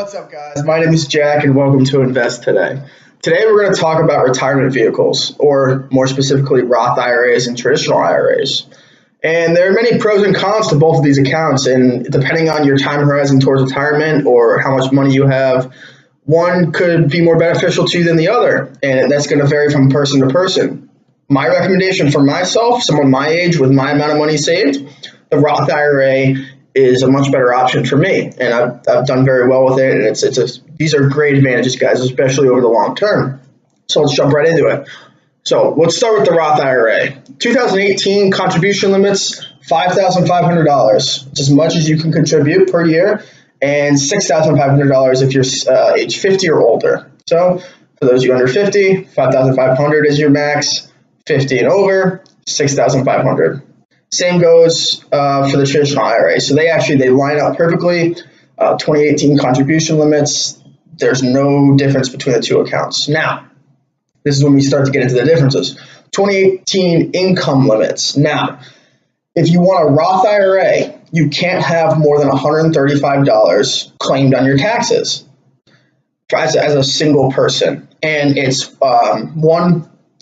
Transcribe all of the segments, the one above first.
What's up, guys? My name is Jack, and welcome to Invest Today. Today, we're going to talk about retirement vehicles, or more specifically, Roth IRAs and traditional IRAs. And there are many pros and cons to both of these accounts, and depending on your time horizon towards retirement or how much money you have, one could be more beneficial to you than the other, and that's going to vary from person to person. My recommendation for myself, someone my age with my amount of money saved, the Roth IRA is a much better option for me, and I've done very well with it. And these are great advantages, guys, especially over the long term. So let's jump right into it. So let's start with the Roth IRA. 2018 contribution limits $5,500. It's as much as you can contribute per year, and $6,500 if you're age 50 or older. So for those of you under 50, $5,500 is your max. 50 and over, $6,500. Same goes for the traditional IRA. So they line up perfectly. 2018 contribution limits. There's no difference between the two accounts. Now, this is when we start to get into the differences. 2018 income limits. Now, if you want a Roth IRA, you can't have more than $135 claimed on your taxes as a single person, and it's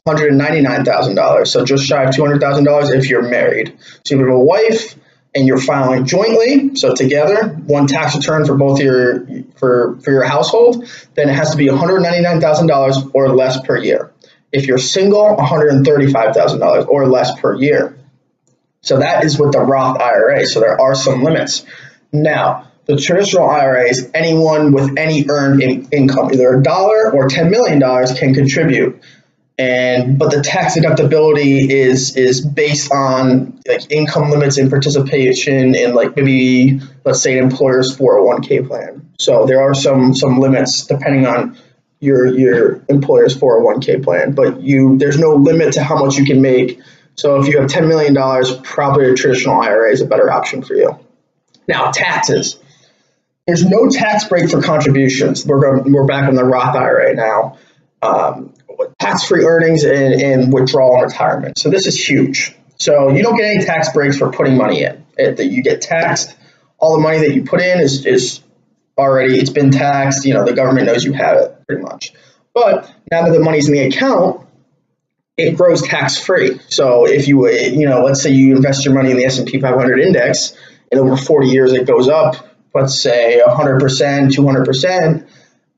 $199,000, so just shy of $200,000 if you're married. So if you have a wife and you're filing jointly, so together, one tax return for both for your household, then it has to be $199,000 or less per year. If you're single, $135,000 or less per year. So that is with the Roth IRA. So there are some limits. Now, the traditional IRAs, anyone with any earned income, either $1 or $10 million, can contribute. But the tax deductibility is based on like income limits and participation in like maybe, let's say, an employer's 401k plan. So there are some limits depending on your employer's 401k plan, but there's no limit to how much you can make. So if you have $10 million, probably a traditional IRA is a better option for you. Now, taxes. There's no tax break for contributions. We're back on the Roth IRA now. Tax-free earnings and withdrawal and retirement. So this is huge. So you don't get any tax breaks for putting money in. You get taxed. All the money that you put in is already, it's been taxed. The government knows you have it pretty much. But now that the money's in the account, it grows tax-free. So if you let's say you invest your money in the S&P 500 index, and over 40 years it goes up, let's say 100%, 200%,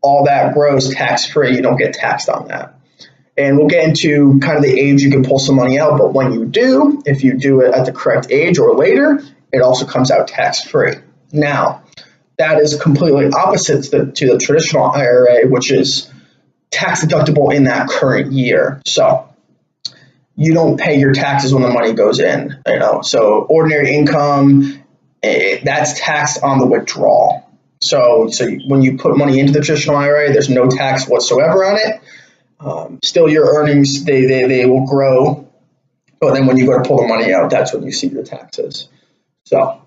all that grows tax-free. You don't get taxed on that. And we'll get into kind of the age you can pull some money out, but when you do, if you do it at the correct age or later, it also comes out tax-free. Now, that is completely opposite to the traditional IRA, which is tax deductible in that current year. So you don't pay your taxes when the money goes in. So ordinary income, that's taxed on the withdrawal. So when you put money into the traditional IRA, there's no tax whatsoever on it. Still, your earnings, they will grow, but then when you go to pull the money out, that's when you see your taxes. So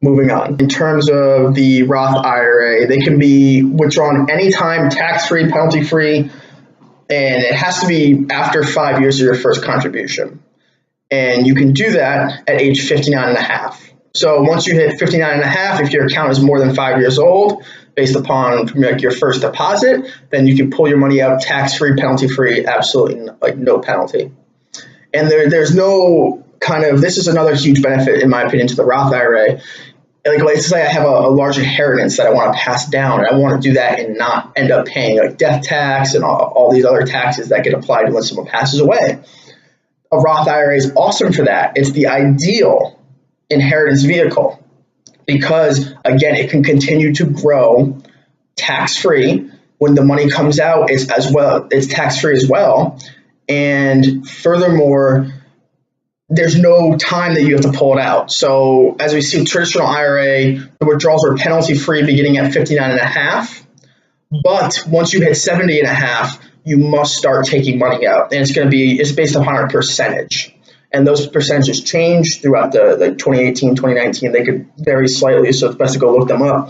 moving on. In terms of the Roth IRA, they can be withdrawn anytime, tax-free, penalty-free, and it has to be after 5 years of your first contribution. And you can do that at age 59 and a half. So once you hit 59 and a half, if your account is more than 5 years old, based upon your first deposit, then you can pull your money out tax-free, penalty-free, absolutely no penalty. And there's no this is another huge benefit, in my opinion, to the Roth IRA. Let's say I have a large inheritance that I want to pass down, and I want to do that and not end up paying like death tax and all these other taxes that get applied when someone passes away. A Roth IRA is awesome for that. It's the ideal inheritance vehicle because, again, it can continue to grow tax-free. When the money comes out, it's tax-free as well. And furthermore, there's no time that you have to pull it out. So as we see, traditional IRA, the withdrawals are penalty-free beginning at 59 and a half. But once you hit 70 and a half, you must start taking money out. And it's based upon a percentage. And those percentages change throughout the 2018, 2019. They could vary slightly, so it's best to go look them up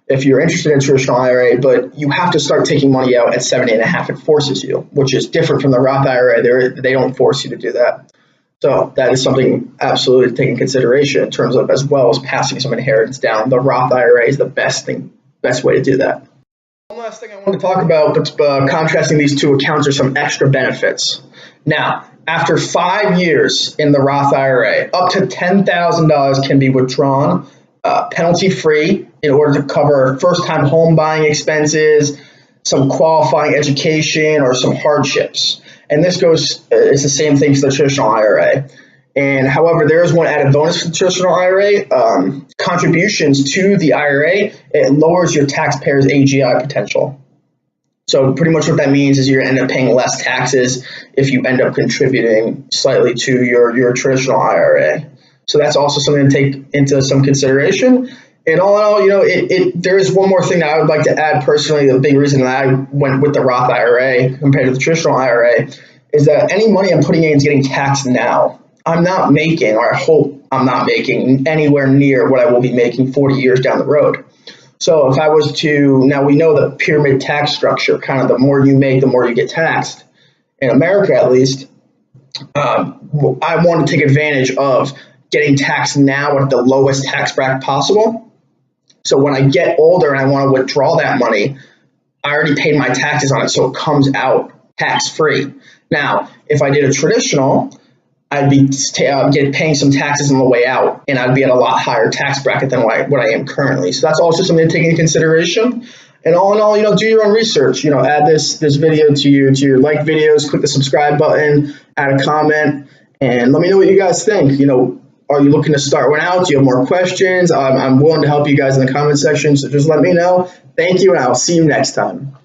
if you're interested in traditional IRA. But you have to start taking money out at 70 and a half. It forces you, which is different from the Roth IRA. They don't force you to do that. So that is something absolutely to take in consideration in terms of, as well as passing some inheritance down. The Roth IRA is the best way to do that. One last thing I want to talk about, but contrasting these two accounts, are some extra benefits. Now, after 5 years in the Roth IRA, up to $10,000 can be withdrawn penalty-free in order to cover first-time home buying expenses, some qualifying education, or some hardships. And this goes, it's the same thing for the traditional IRA. And however, there is one added bonus for the traditional IRA. Contributions to the IRA, it lowers your taxpayer's AGI potential. So pretty much what that means is you're going to end up paying less taxes if you end up contributing slightly to your traditional IRA. So that's also something to take into some consideration. And all in all, there is one more thing that I would like to add personally. The big reason that I went with the Roth IRA compared to the traditional IRA is that any money I'm putting in is getting taxed now. I'm not making, or I hope I'm not making, anywhere near what I will be making 40 years down the road. So if I was to, now we know the pyramid tax structure, kind of the more you make, the more you get taxed. In America, at least, I want to take advantage of getting taxed now at the lowest tax bracket possible. So when I get older and I want to withdraw that money, I already paid my taxes on it, so it comes out tax-free. Now, if I did a traditional, I'd be paying some taxes on the way out, and I'd be at a lot higher tax bracket than what I am currently. So that's also something to take into consideration. And all in all, do your own research. Add this video to your like videos, click the subscribe button, add a comment, and let me know what you guys think. Are you looking to start one out? Do you have more questions? I'm willing to help you guys in the comment section, so just let me know. Thank you, and I'll see you next time.